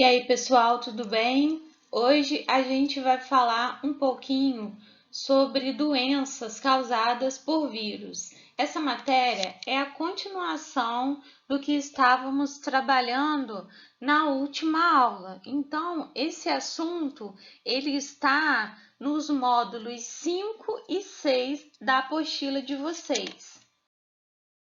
E aí, pessoal, tudo bem? Hoje a gente vai falar um pouquinho sobre doenças causadas por vírus. Essa matéria é a continuação do que estávamos trabalhando na última aula. Então, esse assunto ele está nos módulos 5 e 6 da apostila de vocês.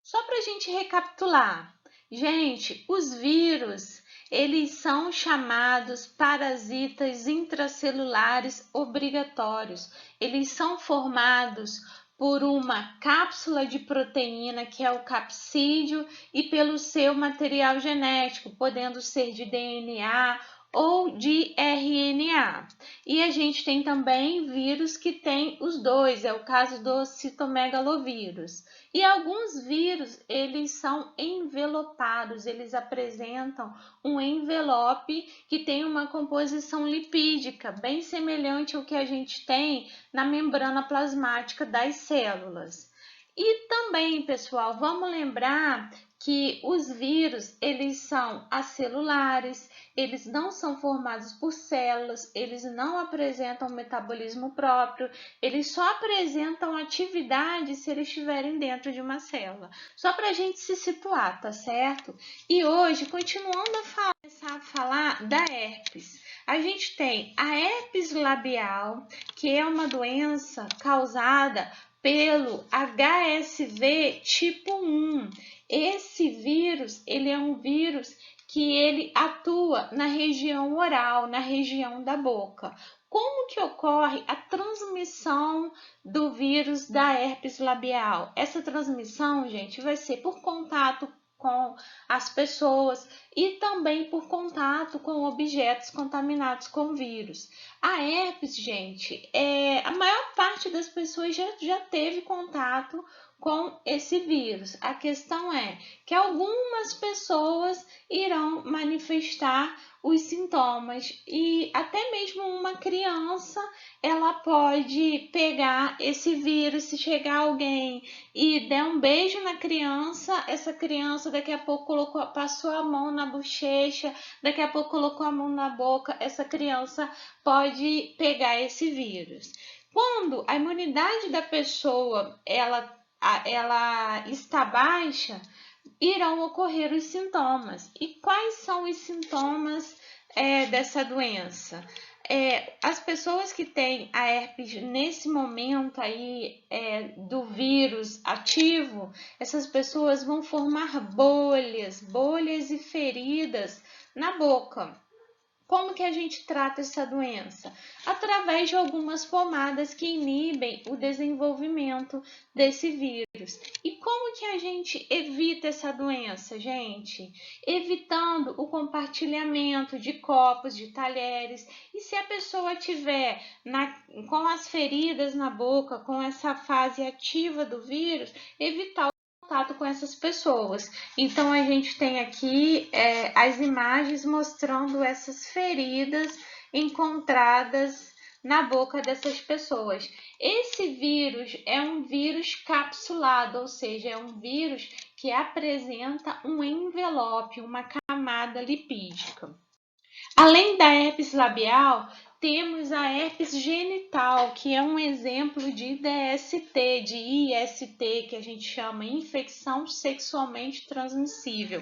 Só para a gente recapitular, gente, os vírus, eles são chamados parasitas intracelulares obrigatórios. Eles são formados por uma cápsula de proteína, que é o capsídeo, e pelo seu material genético, podendo ser de DNA ou de RNA. E a gente tem também vírus que tem os dois, é o caso do citomegalovírus. E alguns vírus, eles são envelopados, eles apresentam um envelope que tem uma composição lipídica, bem semelhante ao que a gente tem na membrana plasmática das células. E também, pessoal, vamos lembrar que os vírus, eles são acelulares, eles não são formados por células, eles não apresentam metabolismo próprio, eles só apresentam atividade se eles estiverem dentro de uma célula. Só para a gente se situar, tá certo? E hoje, continuando a falar da herpes. A gente tem a herpes labial, que é uma doença causada pelo HSV tipo 1. Esse vírus, ele é um vírus que ele atua na região oral, na região da boca. Como que ocorre a transmissão do vírus da herpes labial? Essa transmissão, gente, vai ser por contato com as pessoas e também por contato com objetos contaminados com vírus. A herpes, gente, a maior parte das pessoas já teve contato com esse vírus. A questão é que algumas pessoas irão manifestar os sintomas e até mesmo uma criança ela pode pegar esse vírus se chegar alguém e der um beijo na criança, essa criança daqui a pouco passou a mão na bochecha, daqui a pouco colocou a mão na boca, essa criança pode pegar esse vírus. Quando a imunidade da pessoa ela está baixa, irão ocorrer os sintomas. E quais são os sintomas dessa doença? As pessoas que têm a herpes nesse momento aí do vírus ativo, essas pessoas vão formar bolhas e feridas na boca. Como que a gente trata essa doença? Através de algumas pomadas que inibem o desenvolvimento desse vírus. E como que a gente evita essa doença, gente? Evitando o compartilhamento de copos, de talheres. E se a pessoa tiver com as feridas na boca, com essa fase ativa do vírus, evitar contato com essas pessoas. Então, a gente tem aqui as imagens mostrando essas feridas encontradas na boca dessas pessoas. Esse vírus é um vírus capsulado, ou seja, é um vírus que apresenta um envelope, uma camada lipídica. Além da herpes labial, temos a herpes genital, que é um exemplo de DST, de IST, que a gente chama infecção sexualmente transmissível.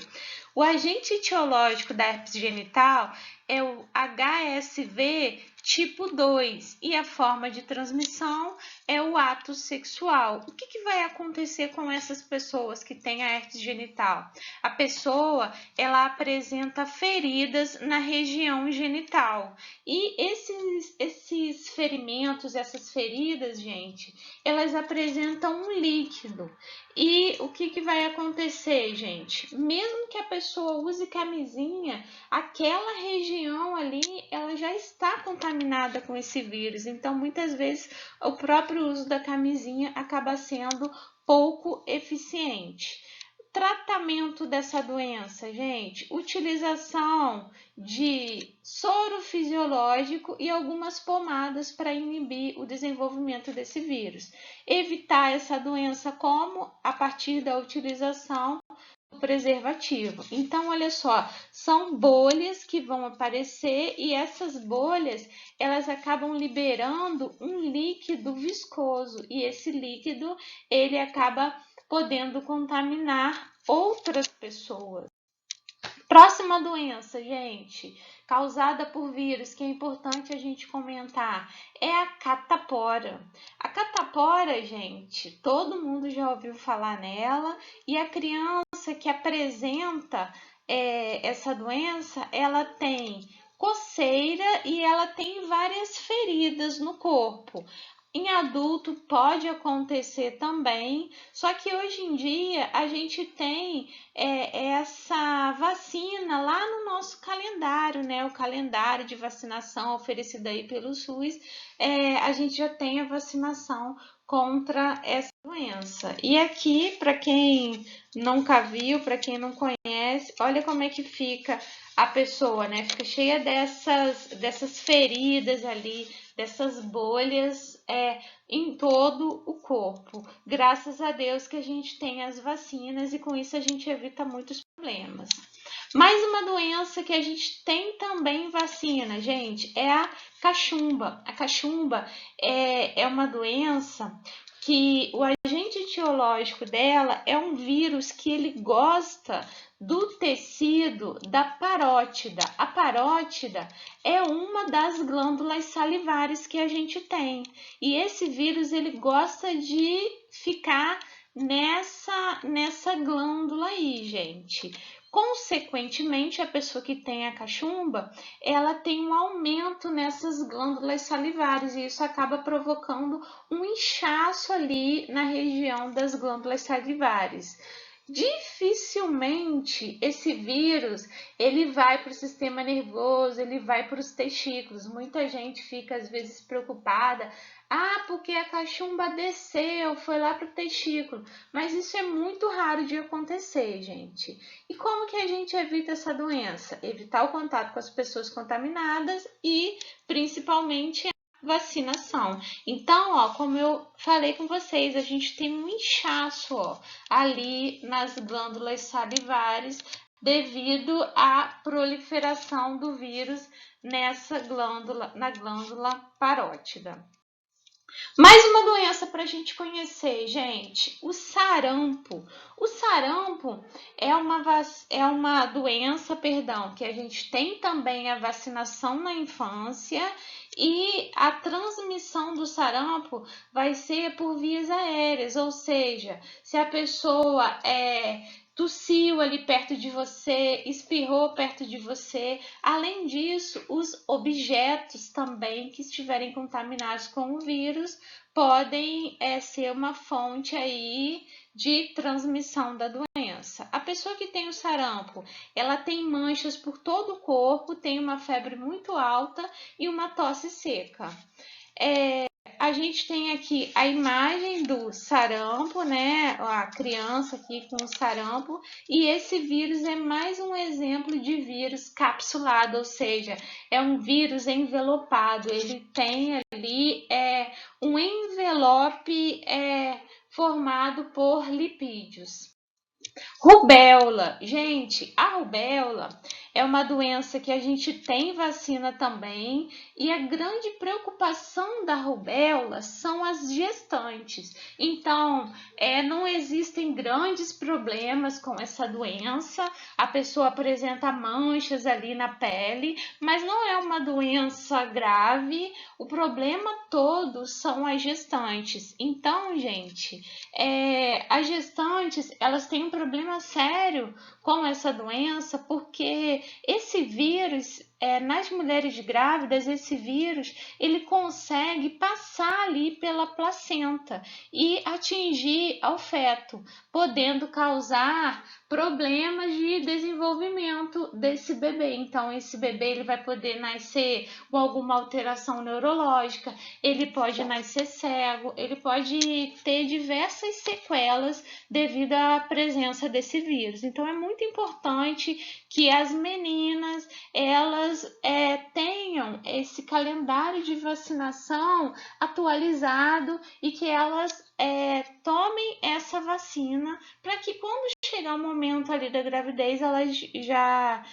O agente etiológico da herpes genital é o HSV tipo 2 e a forma de transmissão é o ato sexual. O que vai acontecer com essas pessoas que têm a herpes genital? A pessoa ela apresenta feridas na região genital e esses ferimentos, essas feridas, gente, elas apresentam um líquido. E o que vai acontecer, gente? Mesmo que a pessoa use camisinha, aquela região ali, ela já está contaminada com esse vírus. Então, muitas vezes, o próprio uso da camisinha acaba sendo pouco eficiente. Tratamento dessa doença, gente, utilização de soro fisiológico e algumas pomadas para inibir o desenvolvimento desse vírus. Evitar essa doença como? A partir da utilização preservativo. Então, olha só, são bolhas que vão aparecer e essas bolhas, elas acabam liberando um líquido viscoso e esse líquido, ele acaba podendo contaminar outras pessoas. Próxima doença, gente, causada por vírus, que é importante a gente comentar, é a catapora. A catapora, gente, todo mundo já ouviu falar nela e a criança que apresenta essa doença, ela tem coceira e ela tem várias feridas no corpo. Em adulto pode acontecer também, só que hoje em dia a gente tem essa vacina lá no nosso calendário, né? O calendário de vacinação oferecido aí pelo SUS, a gente já tem a vacinação contra essa doença. E aqui, para quem nunca viu, para quem não conhece, olha como é que fica a pessoa, né? Fica cheia dessas feridas ali, dessas bolhas em todo o corpo. Graças a Deus que a gente tem as vacinas e com isso a gente evita muitos problemas. Mais uma doença que a gente tem também vacina, gente, é a cachumba. A cachumba é uma doença que o agente etiológico dela é um vírus que ele gosta do tecido da parótida. A parótida é uma das glândulas salivares que a gente tem. E esse vírus ele gosta de ficar nessa glândula aí, gente. Consequentemente, a pessoa que tem a cachumba, ela tem um aumento nessas glândulas salivares e isso acaba provocando um inchaço ali na região das glândulas salivares. Dificilmente esse vírus ele vai para o sistema nervoso, ele vai para os testículos. Muita gente fica às vezes preocupada, porque a cachumba desceu, foi lá para o testículo. Mas isso é muito raro de acontecer, gente. E como que a gente evita essa doença? Evitar o contato com as pessoas contaminadas e principalmente vacinação. Então, como eu falei com vocês, a gente tem um inchaço, ali nas glândulas salivares devido à proliferação do vírus nessa glândula, na glândula parótida. Mais uma doença para a gente conhecer, gente, o sarampo. O sarampo é uma doença, que a gente tem também a vacinação na infância e a transmissão do sarampo vai ser por vias aéreas, ou seja, se a pessoa tossiu ali perto de você, espirrou perto de você. Além disso, os objetos também que estiverem contaminados com o vírus podem ser uma fonte aí de transmissão da doença. A pessoa que tem o sarampo, ela tem manchas por todo o corpo, tem uma febre muito alta e uma tosse seca. A gente tem aqui a imagem do sarampo, né? A criança aqui com o sarampo. E esse vírus é mais um exemplo de vírus capsulado, ou seja, é um vírus envelopado. Ele tem ali um envelope formado por lipídios. Rubéola. Gente, a rubéola é uma doença que a gente tem vacina também e a grande preocupação da rubéola são as gestantes. Então, não existem grandes problemas com essa doença. A pessoa apresenta manchas ali na pele, mas não é uma doença grave. O problema todo são as gestantes. Então, gente, as gestantes, elas têm um problema sério com essa doença, porque esse vírus, nas mulheres grávidas, esse vírus, ele consegue passar ali pela placenta e atingir ao feto, podendo causar problemas de desenvolvimento desse bebê. Então, esse bebê ele vai poder nascer com alguma alteração neurológica, ele pode nascer cego, ele pode ter diversas sequelas devido à presença desse vírus. Então, é muito importante que as meninas elas tenham esse calendário de vacinação atualizado e que elas tomem essa vacina para que quando chegar o momento ali da gravidez, elas já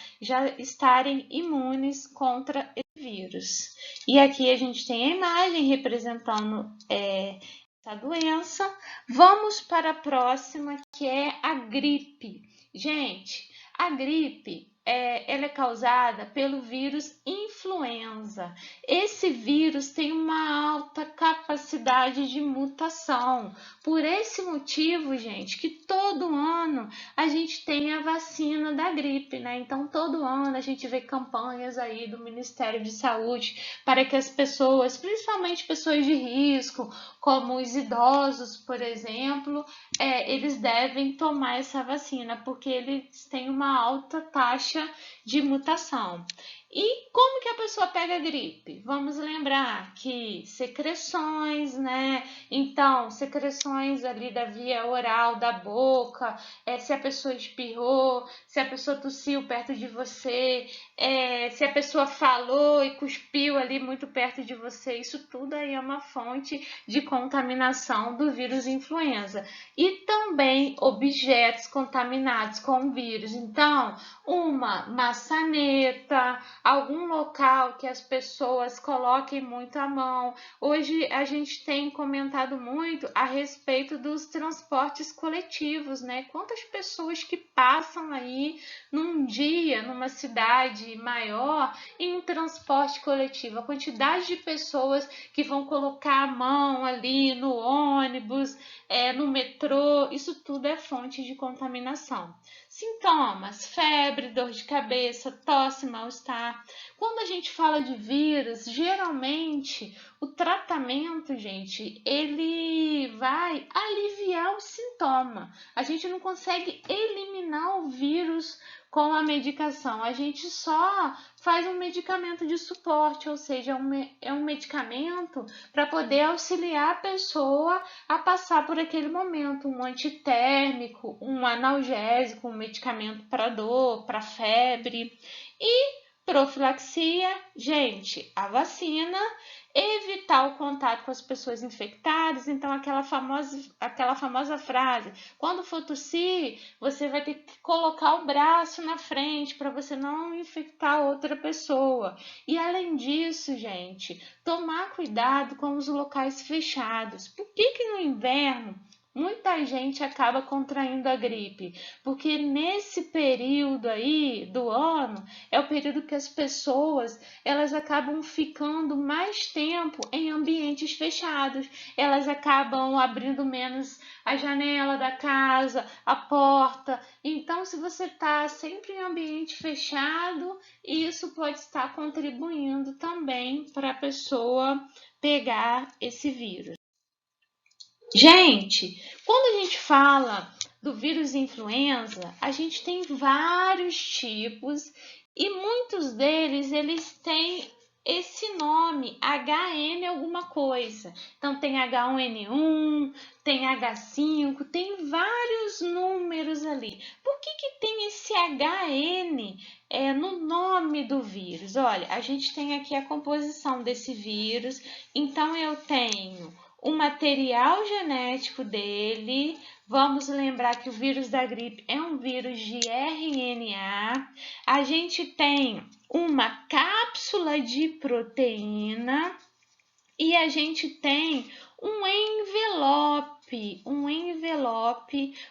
estarem imunes contra esse vírus. E aqui a gente tem a imagem representando essa doença. Vamos para a próxima, que é a gripe. Gente, a gripe ela é causada pelo vírus influenza. Esse vírus tem uma alta capacidade de mutação. Por esse motivo, gente, que todo ano a gente tem a vacina da gripe, né? Então, todo ano a gente vê campanhas aí do Ministério de Saúde para que as pessoas, principalmente pessoas de risco, como os idosos, por exemplo, eles devem tomar essa vacina, porque eles têm uma alta taxa de mutação. E como que a pessoa pega gripe? Vamos lembrar que secreções, né? Então, secreções ali da via oral, da boca, se a pessoa espirrou, se a pessoa tossiu perto de você, se a pessoa falou e cuspiu ali muito perto de você, isso tudo aí é uma fonte de contaminação do vírus influenza. E também objetos contaminados com o vírus. Então, uma maçaneta, algum local que as pessoas coloquem muito a mão. Hoje a gente tem comentado muito a respeito dos transportes coletivos, né? Quantas pessoas que passam aí num dia, numa cidade maior, em um transporte coletivo, a quantidade de pessoas que vão colocar a mão ali no ônibus, no metrô, isso tudo é fonte de contaminação. Sintomas: febre, dor de cabeça, tosse, mal-estar. Quando a gente fala de vírus, geralmente o tratamento, gente, ele vai aliviar o sintoma. A gente não consegue eliminar o vírus com a medicação. A gente só faz um medicamento de suporte, ou seja, é um medicamento para poder auxiliar a pessoa a passar por aquele momento, um antitérmico, um analgésico, um medicamento para dor, para febre. E profilaxia, gente, a vacina, evitar o contato com as pessoas infectadas. Então, aquela famosa frase: quando for tossir, você vai ter que colocar o braço na frente para você não infectar outra pessoa. E além disso, gente, tomar cuidado com os locais fechados. Por que no inverno muita gente acaba contraindo a gripe? Porque nesse período aí do ano é o período que as pessoas elas acabam ficando mais tempo em ambientes fechados. Elas acabam abrindo menos a janela da casa, a porta. Então, se você está sempre em ambiente fechado, isso pode estar contribuindo também para a pessoa pegar esse vírus. Gente, quando a gente fala do vírus influenza, a gente tem vários tipos e muitos deles eles têm esse nome, HN alguma coisa. Então tem H1N1, tem H5, tem vários números ali. Por que tem esse HN no nome do vírus? Olha, a gente tem aqui a composição desse vírus. Então eu tenho o material genético dele. Vamos lembrar que o vírus da gripe é um vírus de RNA. A gente tem uma cápsula de proteína e a gente tem um envelope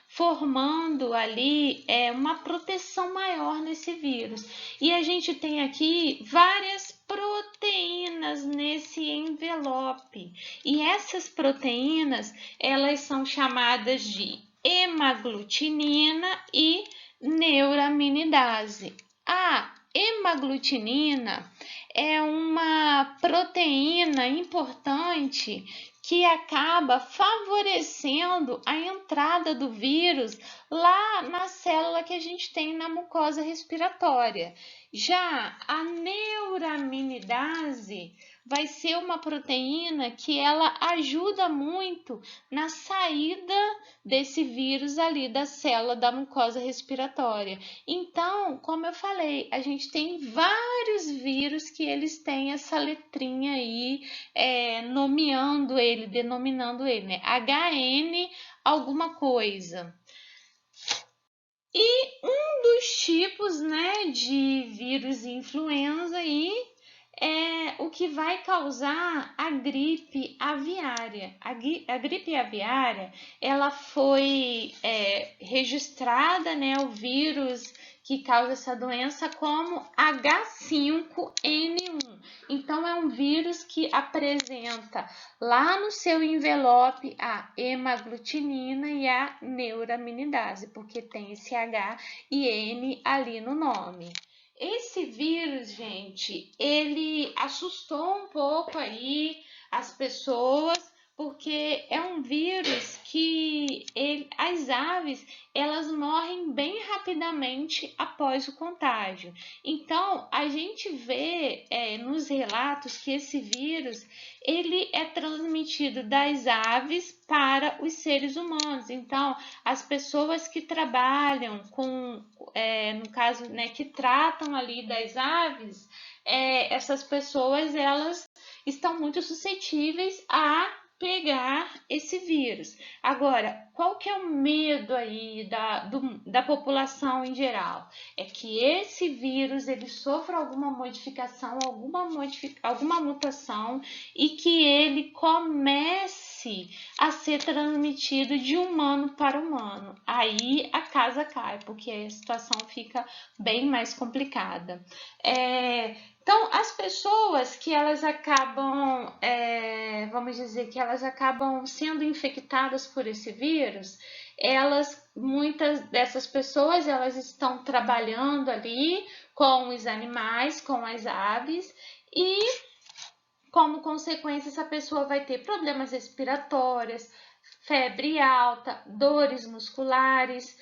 formando ali uma proteção maior nesse vírus. E a gente tem aqui várias proteínas nesse envelope. E essas proteínas, elas são chamadas de hemaglutinina e neuraminidase. A hemaglutinina é uma proteína importante que acaba favorecendo a entrada do vírus lá na célula que a gente tem na mucosa respiratória. Já a neuraminidase vai ser uma proteína que ela ajuda muito na saída desse vírus ali da célula da mucosa respiratória. Então, como eu falei, a gente tem vários vírus que eles têm essa letrinha aí, nomeando ele, denominando ele, né? HN alguma coisa. E um dos tipos, né, de vírus influenza aí é o que vai causar a gripe aviária. A gripe aviária, ela foi registrada, né, o vírus que causa essa doença como H5N1. Então, é um vírus que apresenta lá no seu envelope a hemaglutinina e a neuraminidase, porque tem esse H e N ali no nome. Esse vírus, gente, ele assustou um pouco aí as pessoas, porque é um vírus que as aves elas morrem bem rapidamente após o contágio. Então, a gente vê nos relatos que esse vírus ele é transmitido das aves para os seres humanos. Então, as pessoas que trabalham com, no caso, né, que tratam ali das aves, essas pessoas elas estão muito suscetíveis a pegar esse vírus. Agora, qual que é o medo aí da população em geral? É que esse vírus ele sofra alguma modificação, alguma mutação e que ele comece a ser transmitido de humano para humano. Aí a casa cai, porque a situação fica bem mais complicada. Então, as pessoas que elas acabam, vamos dizer, que elas acabam sendo infectadas por esse vírus, muitas dessas pessoas, elas estão trabalhando ali com os animais, com as aves, e como consequência, essa pessoa vai ter problemas respiratórios, febre alta, dores musculares.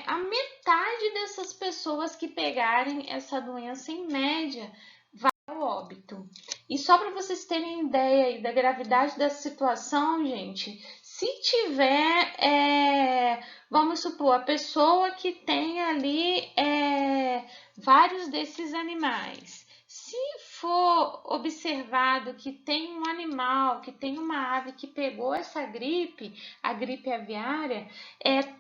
A metade dessas pessoas que pegarem essa doença, em média, vai ao óbito. E só para vocês terem ideia aí da gravidade da situação, gente, se tiver, vamos supor, a pessoa que tem ali vários desses animais, se for observado que tem um animal, que tem uma ave que pegou essa gripe, a gripe aviária,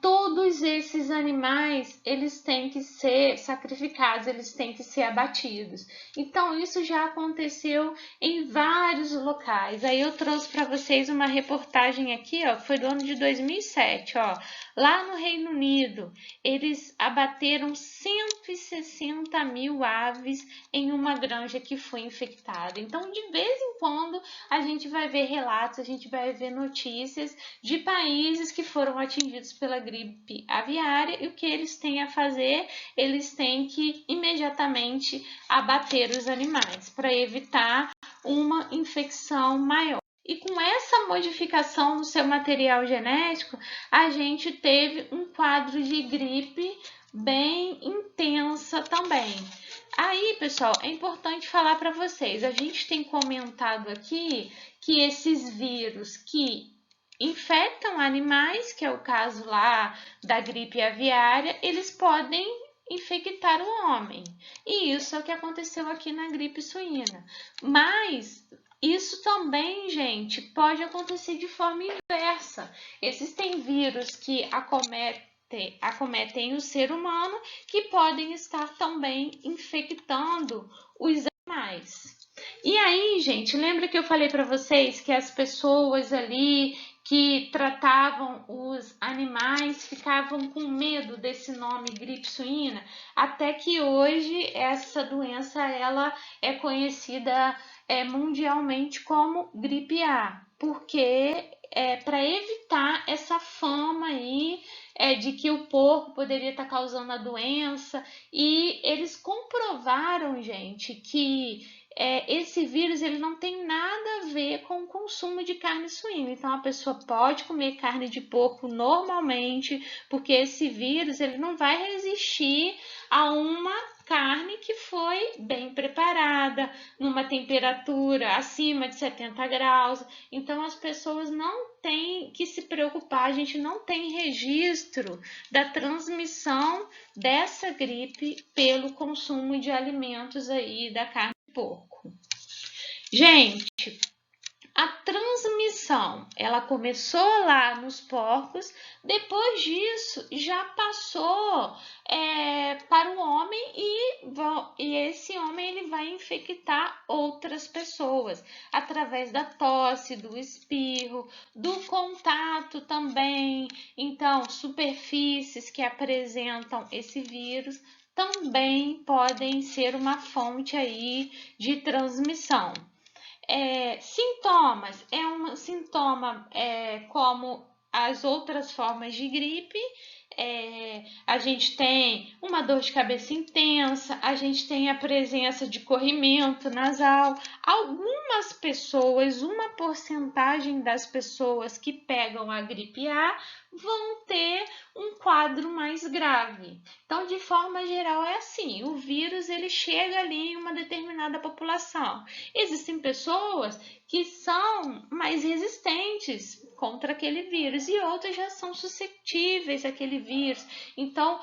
todos esses animais, eles têm que ser sacrificados, eles têm que ser abatidos. Então, isso já aconteceu em vários locais. Aí eu trouxe para vocês uma reportagem aqui, ó, que foi do ano de 2007, ó. Lá no Reino Unido, eles abateram 160 mil aves em uma granja que foi infectada. Então, de vez em quando, a gente vai ver relatos, a gente vai ver notícias de países que foram atingidos pela gripe aviária e o que eles têm a fazer? Eles têm que imediatamente abater os animais para evitar uma infecção maior. E com essa modificação no seu material genético, a gente teve um quadro de gripe bem intensa também. Aí, pessoal, é importante falar para vocês, a gente tem comentado aqui que esses vírus que infectam animais, que é o caso lá da gripe aviária, eles podem infectar o homem. E isso é o que aconteceu aqui na gripe suína. Mas isso também, gente, pode acontecer de forma inversa. Existem vírus que acometem o ser humano que podem estar também infectando os animais. E aí, gente, lembra que eu falei para vocês que as pessoas ali que tratavam os animais ficavam com medo desse nome gripe suína? Até que hoje essa doença ela é conhecida mundialmente como gripe A, porque para evitar essa fama aí de que o porco poderia estar causando a doença, e eles comprovaram, gente, que esse vírus ele não tem nada a ver com o consumo de carne suína. Então, a pessoa pode comer carne de porco normalmente, porque esse vírus ele não vai resistir a uma carne que foi bem preparada, numa temperatura acima de 70 graus. Então, as pessoas não têm que se preocupar, a gente não tem registro da transmissão dessa gripe pelo consumo de alimentos aí da carne de porco. Gente, A transmissão, ela começou lá nos porcos, depois disso já passou para o homem e esse homem ele vai infectar outras pessoas através da tosse, do espirro, do contato também. Então, superfícies que apresentam esse vírus também podem ser uma fonte aí de transmissão. Sintomas é um sintoma como as outras formas de gripe. A gente tem uma dor de cabeça intensa, a gente tem a presença de corrimento nasal. Algumas pessoas, uma porcentagem das pessoas que pegam a gripe A vão ter um quadro mais grave. Então, de forma geral, é assim: o vírus ele chega ali em uma determinada população. Existem pessoas que são mais resistentes contra aquele vírus e outras já são suscetíveis àquele vírus. Então,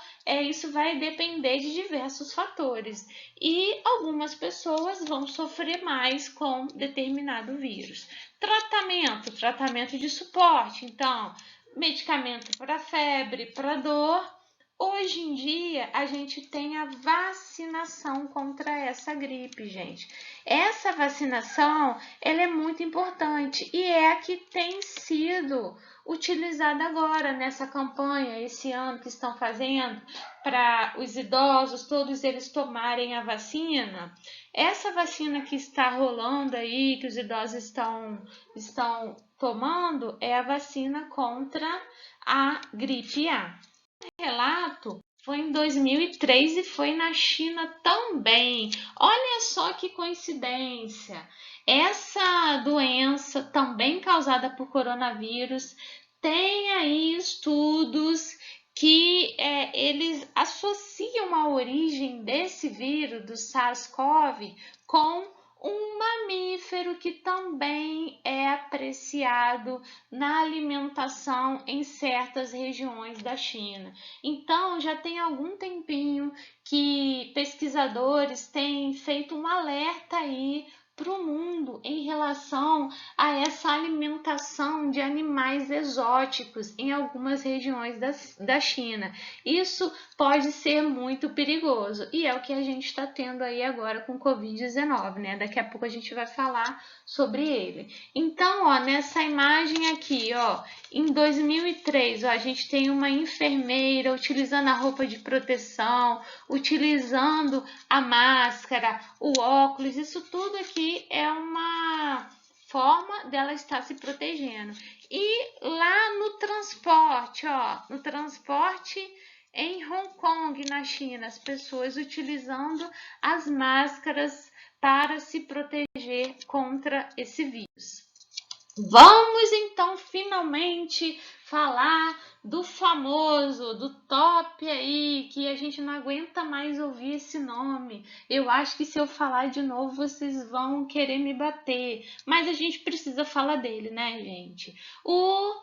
isso vai depender de diversos fatores. E algumas pessoas vão sofrer mais com determinado vírus. Tratamento de suporte. Então, medicamento para febre, para dor. Hoje em dia, a gente tem a vacinação contra essa gripe, gente. Essa vacinação, ela é muito importante e é a que tem sido utilizada agora nessa campanha, esse ano que estão fazendo para os idosos, todos eles tomarem a vacina. Essa vacina que está rolando aí, que os idosos estão tomando, é a vacina contra a gripe A. Relato foi em 2003 e foi na China também. Olha só que coincidência. Essa doença, também causada por coronavírus, tem aí estudos que eles associam a origem desse vírus, do SARS-CoV, com um mamífero que também é apreciado na alimentação em certas regiões da China. Então, já tem algum tempinho que pesquisadores têm feito um alerta aí para o mundo em relação a essa alimentação de animais exóticos em algumas regiões da China. Isso pode ser muito perigoso e é o que a gente está tendo aí agora com o Covid-19, né? Daqui a pouco a gente vai falar sobre ele. Então, ó, nessa imagem aqui, ó, em 2003, ó, a gente tem uma enfermeira utilizando a roupa de proteção, utilizando a máscara, o óculos, isso tudo aqui é uma forma dela estar se protegendo. E lá no transporte, ó, no transporte em Hong Kong, na China, as pessoas utilizando as máscaras para se proteger contra esse vírus. Vamos então finalmente falar do famoso, do top aí, que a gente não aguenta mais ouvir esse nome. Eu acho que se eu falar de novo vocês vão querer me bater, mas a gente precisa falar dele, né, gente? O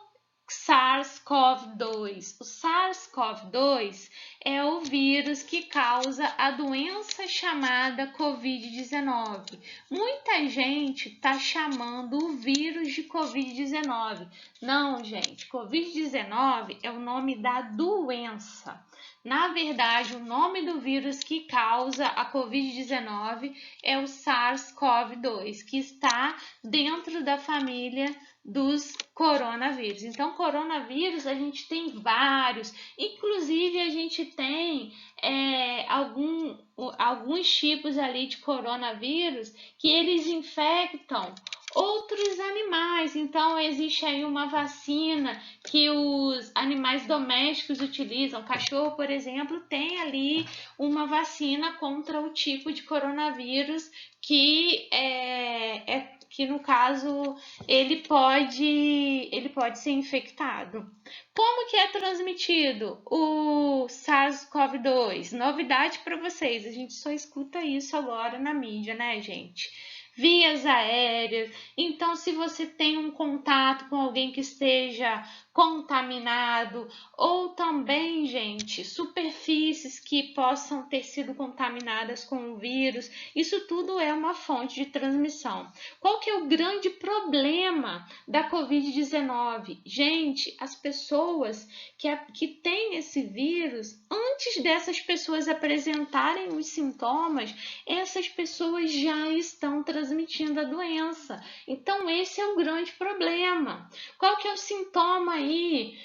SARS-CoV-2. O SARS-CoV-2 é o vírus que causa a doença chamada Covid-19. Muita gente está chamando o vírus de Covid-19. Não, gente, Covid-19 é o nome da doença. Na verdade, o nome do vírus que causa a Covid-19 é o SARS-CoV-2, que está dentro da família dos coronavírus. Então, coronavírus a gente tem vários, inclusive a gente tem alguns tipos ali de coronavírus que eles infectam outros animais. Então, existe aí uma vacina que os animais domésticos utilizam. O cachorro, por exemplo, tem ali uma vacina contra o tipo de coronavírus que que no caso ele pode ser infectado. Como que é transmitido o SARS-CoV-2? Novidade para vocês, a gente só escuta isso agora na mídia, né, gente? vias aéreas. Então, se você tem um contato com alguém que esteja contaminado, ou também, gente, superfícies que possam ter sido contaminadas com o vírus, isso tudo é uma fonte de transmissão. Qual que é o grande problema da Covid-19? Gente, as pessoas que têm esse vírus, antes dessas pessoas apresentarem os sintomas, essas pessoas já estão transmitindo a doença. Então, esse é o grande problema. Qual que é o sintoma aí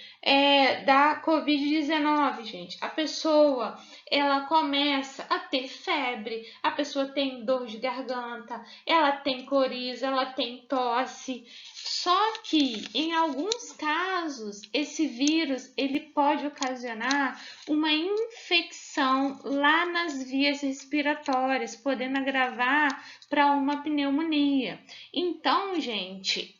da Covid-19, gente? A pessoa, ela começa a ter febre, a pessoa tem dor de garganta, ela tem coriza, ela tem tosse. Só que, em alguns casos, esse vírus ele pode ocasionar uma infecção lá nas vias respiratórias, podendo agravar para uma pneumonia. Então, gente,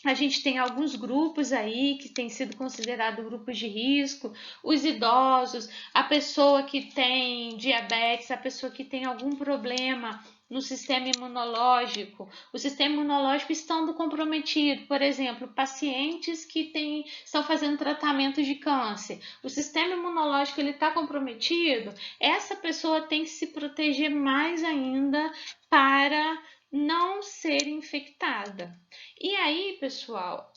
a gente tem alguns grupos aí que têm sido considerados grupos de risco, os idosos, a pessoa que tem diabetes, a pessoa que tem algum problema no sistema imunológico, o sistema imunológico estando comprometido, por exemplo, pacientes que estão fazendo tratamento de câncer, o sistema imunológico está comprometido, essa pessoa tem que se proteger mais ainda para não ser infectada. E aí, pessoal,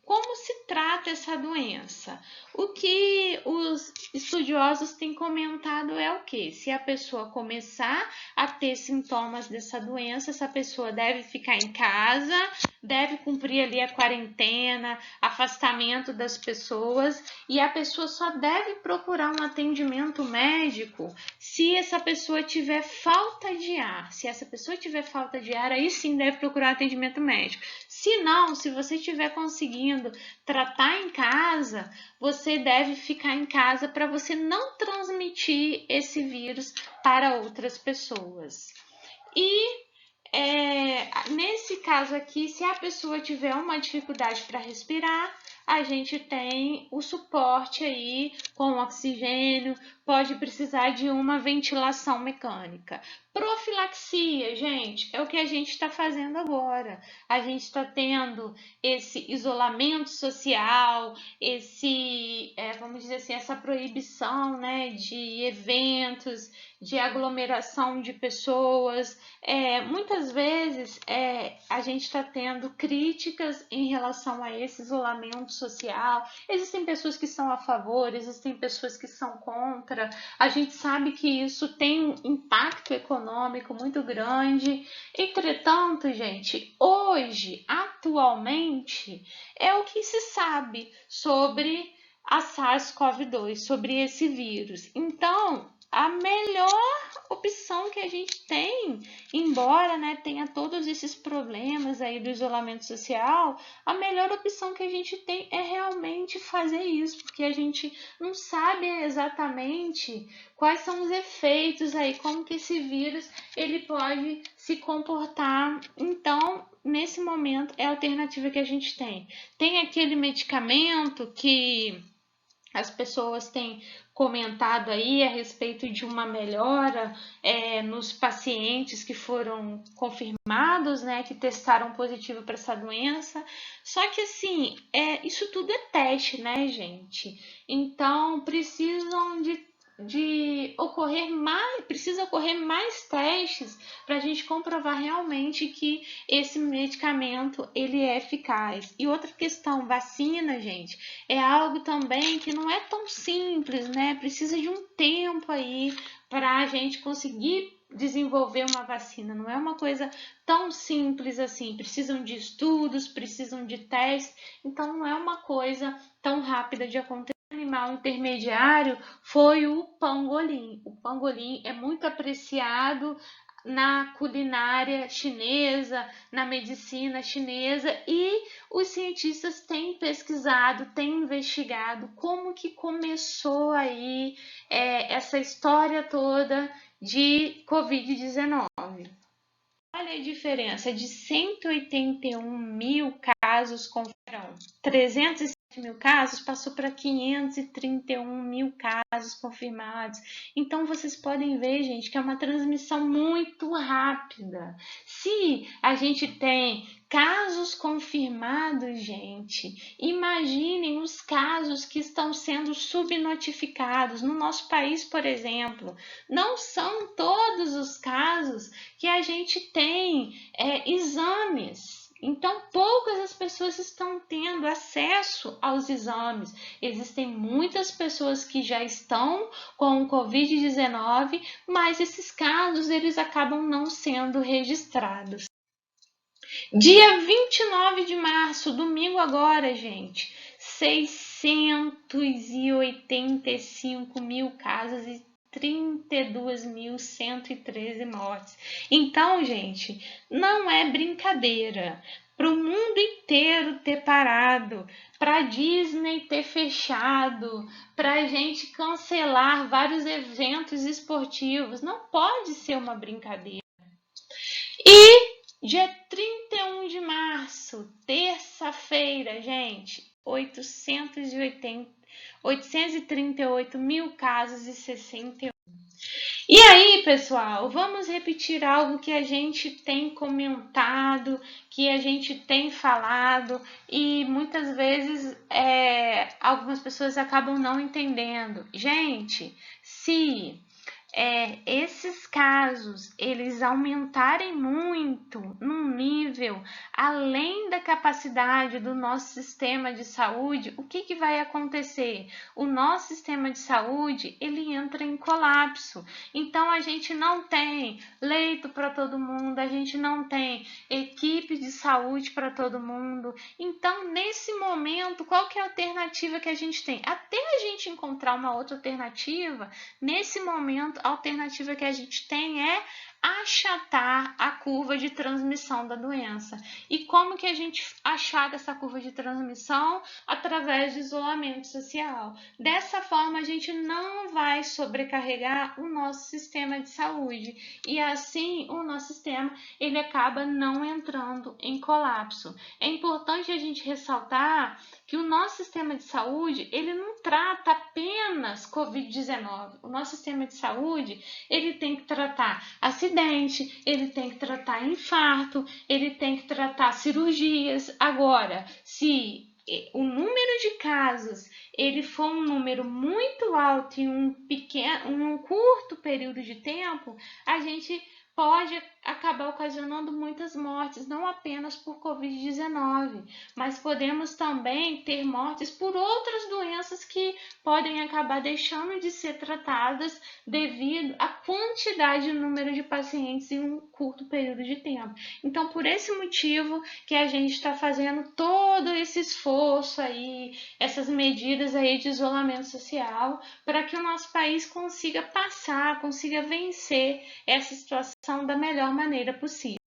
como se trata essa doença? O que os estudiosos têm comentado é o que? Se a pessoa começar a ter sintomas dessa doença, essa pessoa deve ficar em casa, deve cumprir ali a quarentena, afastamento das pessoas, e a pessoa só deve procurar um atendimento médico se essa pessoa tiver falta de ar. Se essa pessoa tiver falta de ar, aí sim deve procurar atendimento médico. Se não, se você estiver conseguindo tratar em casa, você deve ficar em casa para você não transmitir esse vírus para outras pessoas. E nesse caso aqui, se a pessoa tiver uma dificuldade para respirar, a gente tem o suporte aí com oxigênio, pode precisar de uma ventilação mecânica. Profilaxia, gente, é o que a gente está fazendo agora. A gente está tendo esse isolamento social, vamos dizer assim, essa proibição, né, de eventos, de aglomeração de pessoas. Muitas vezes a gente está tendo críticas em relação a esse isolamento social. Existem pessoas que são a favor, existem pessoas que são contra. A gente sabe que isso tem um impacto econômico muito grande. Entretanto, gente, hoje, atualmente, é o que se sabe sobre a SARS-CoV-2, sobre esse vírus. Então, a melhor opção que a gente tem, embora, né, tenha todos esses problemas aí do isolamento social, a melhor opção que a gente tem é realmente fazer isso, porque a gente não sabe exatamente quais são os efeitos aí, como que esse vírus ele pode se comportar. Então, nesse momento, é a alternativa que a gente tem. Tem aquele medicamento que as pessoas têm comentado aí a respeito de uma melhora nos pacientes que foram confirmados, né, que testaram positivo para essa doença. Só que assim, isso tudo é teste, né, gente? Então precisam precisa ocorrer mais testes para a gente comprovar realmente que esse medicamento ele é eficaz. E outra questão, vacina, gente, é algo também que não é tão simples, né? Precisa de um tempo aí para a gente conseguir desenvolver uma vacina. Não é uma coisa tão simples assim. Precisam de estudos, precisam de testes. Então não é uma coisa tão rápida de acontecer. O animal intermediário foi o pangolim. O pangolim é muito apreciado na culinária chinesa, na medicina chinesa, e os cientistas têm pesquisado, têm investigado como que começou aí essa história toda de Covid-19. Olha a diferença de 181 mil casos confirmados, 307 mil casos, passou para 531 mil casos confirmados. Então, vocês podem ver, gente, que é uma transmissão muito rápida. Se a gente tem casos confirmados, gente, imaginem os casos que estão sendo subnotificados. No nosso país, por exemplo, não são todos os casos que a gente tem exames. Então, poucas as pessoas estão tendo acesso aos exames. Existem muitas pessoas que já estão com o Covid-19, mas esses casos eles acabam não sendo registrados. Dia 29 de março, domingo agora, gente, 685 mil casos e 32.113 mortes. Então, gente, não é brincadeira. Para o mundo inteiro ter parado, para a Disney ter fechado, para a gente cancelar vários eventos esportivos, não pode ser uma brincadeira. E dia 31 de março, terça-feira, gente, 838 mil casos e 61. E aí, pessoal, vamos repetir algo que a gente tem comentado, que a gente tem falado e muitas vezes algumas pessoas acabam não entendendo. Gente, se esses casos eles aumentarem muito num nível além da capacidade do nosso sistema de saúde, o que vai acontecer? O nosso sistema de saúde ele entra em colapso. Então a gente não tem leito para todo mundo, a gente não tem equipe de saúde para todo mundo. Então nesse momento, qual que é a alternativa que a gente tem? Até a gente encontrar uma outra alternativa, nesse momento a alternativa que a gente tem é achatar a curva de transmissão da doença. E como que a gente achata essa curva de transmissão? Através de isolamento social. Dessa forma, a gente não vai sobrecarregar o nosso sistema de saúde e assim o nosso sistema ele acaba não entrando em colapso. É importante a gente ressaltar que o nosso sistema de saúde ele não trata apenas Covid-19. O nosso sistema de saúde ele tem que tratar acidente, ele tem que tratar infarto, ele tem que tratar cirurgias. Agora, se o número de casos ele for um número muito alto em um curto período de tempo, a gente pode acabar ocasionando muitas mortes, não apenas por Covid-19, mas podemos também ter mortes por outras doenças que podem acabar deixando de ser tratadas devido à quantidade e número de pacientes em um curto período de tempo. Então, por esse motivo que a gente está fazendo todo esse esforço aí, essas medidas aí de isolamento social, para que o nosso país consiga passar, consiga vencer essa situação da melhor maneira possível.